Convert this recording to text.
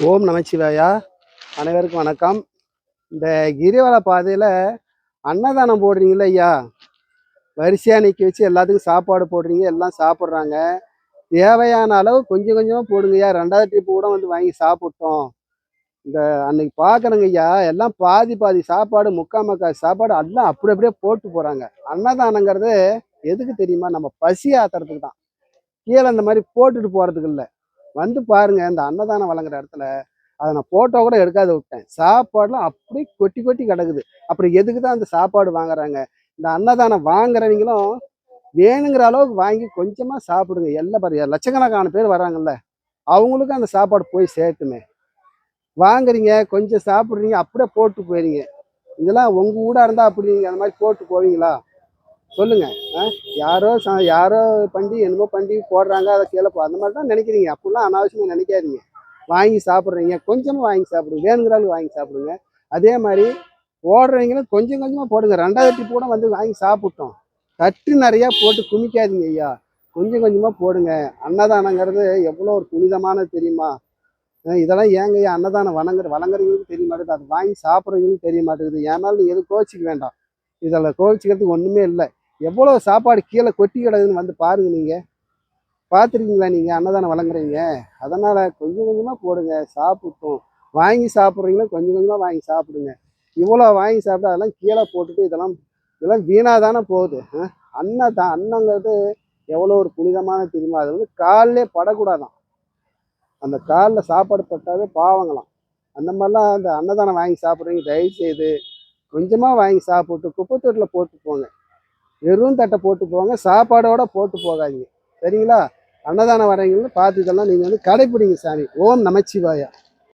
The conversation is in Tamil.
ஓம் நமச்சிவாயா. அனைவருக்கும் வணக்கம். இந்த கிரிவல பாதையில் அன்னதானம் போடுறீங்கள ஐயா, வரிசையாக நிற்க வச்சு எல்லாத்துக்கும் சாப்பாடு போடுறீங்க, எல்லாம் சாப்பிட்றாங்க. தேவையான அளவு கொஞ்சம் கொஞ்சமாக போடுங்கய்யா. ரெண்டாவது ட்ரிப்பு கூட வந்து வாங்கி சாப்பிட்டோம். இந்த அன்னைக்கு பார்க்குறேங்க ஐயா, எல்லாம் பாதி பாதி சாப்பாடு, முக்கால் சாப்பாடு எல்லாம் அப்படி அப்படியே போட்டு போகிறாங்க. அன்னதானங்கிறது எதுக்கு தெரியுமா? நம்ம பசி ஆத்துறதுக்கு தான். கீழே இந்த மாதிரி போட்டுட்டு போகிறதுக்கு இல்லை. வந்து பாருங்க, இந்த அன்னதானம் வழங்குற இடத்துல அதை நான் ஃபோட்டோ கூட எடுக்காத விட்டேன். சாப்பாடுலாம் அப்படி கொட்டி கொட்டி கிடக்குது. அப்புறம் எதுக்கு தான் அந்த சாப்பாடு வாங்குறாங்க? இந்த அன்னதானம் வாங்குறவங்களும் வேணுங்கிற அளவுக்கு வாங்கி கொஞ்சமாக சாப்பிடுங்க. எல்லாம் பாரு, லட்சக்கணக்கான பேர் வராங்கல்ல, அவங்களுக்கும் அந்த சாப்பாடு போய் சேர்த்துமே. வாங்குறீங்க, கொஞ்சம் சாப்பிட்றீங்க, அப்படியே போட்டு போயிறீங்க. இதெல்லாம் உங்கள் ஊடாக இருந்தால் அப்படி நீங்கள் அந்த மாதிரி போட்டு போவீங்களா? சொல்லுங்க. யாரோ பண்டி என்னமோ பண்டி போடுறாங்க, அதை கீழே அந்த மாதிரி தான் நினைக்கிறீங்க. அப்படிலாம் அனாவசியமாக நினைக்காதீங்க. வாங்கி சாப்பிட்றீங்க, கொஞ்சமாக வாங்கி சாப்பிடுங்க, வேணுங்கிற அளவுக்கு வாங்கி சாப்பிடுங்க. அதே மாதிரி போடுறவங்களும் கொஞ்சம் கொஞ்சமாக போடுங்க. ரெண்டாவது ட்ரிப் கூட வந்து வாங்கி சாப்பிட்டோம். தட்டு நிறையா போட்டு குமிக்காதீங்க ஐயா. கொஞ்சம் கொஞ்சமாக போடுங்க. அன்னதானங்கிறது எவ்வளோ ஒரு புனிதமானது தெரியுமா? இதெல்லாம் ஏங்க ஐயா அன்னதானம் வழங்குறவங்களுக்கு தெரிய மாட்டேங்குது, அது வாங்கி சாப்பிட்றவங்களுக்கு தெரிய மாட்டேங்குது. ஏன்னாலும் நீங்கள் எதுவும் கோச்சிக்க வேண்டாம். இதில் கோவிச்சுக்கிறதுக்கு ஒன்றுமே இல்லை. எவ்வளோ சாப்பாடு கீழே கொட்டி கிடக்குதுன்னு வந்து பாருங்க. நீங்கள் பார்த்துருக்கீங்களா? நீங்கள் அன்னதானம் வழங்குறீங்க. அதனால் கொஞ்சம் கொஞ்சமாக போடுங்க. சாப்பிட்டோம். வாங்கி சாப்பிட்றீங்களா, கொஞ்சம் கொஞ்சமாக வாங்கி சாப்பிடுங்க. இவ்வளோ வாங்கி சாப்பிட்டா அதெல்லாம் கீழே போட்டுட்டு இதெல்லாம் வீணாக தானே போகுது. அன்னங்கிறது எவ்வளோ ஒரு புனிதமான தெரியுமா? அது வந்து காலிலே படக்கூடாதான். அந்த காலில் சாப்பாடு பட்டாவே பாவங்களாம். அந்த மாதிரிலாம் அந்த அன்னதானம் வாங்கி சாப்பிட்றீங்க, தயவு செய்து கொஞ்சமாக வாங்கி சாப்பிட்டு குப்பைத்தொட்டில் போட்டு போங்க. வெறும் தட்டை போட்டு போங்க, சாப்பாடோட போட்டு போகாதீங்க. சரிங்களா? அன்னதானம் வரீங்கன்னு பார்த்து இதெல்லாம் நீங்கள் வந்து கடைப்பிடிங்க சாமி. ஓம் நமச்சிவாயா.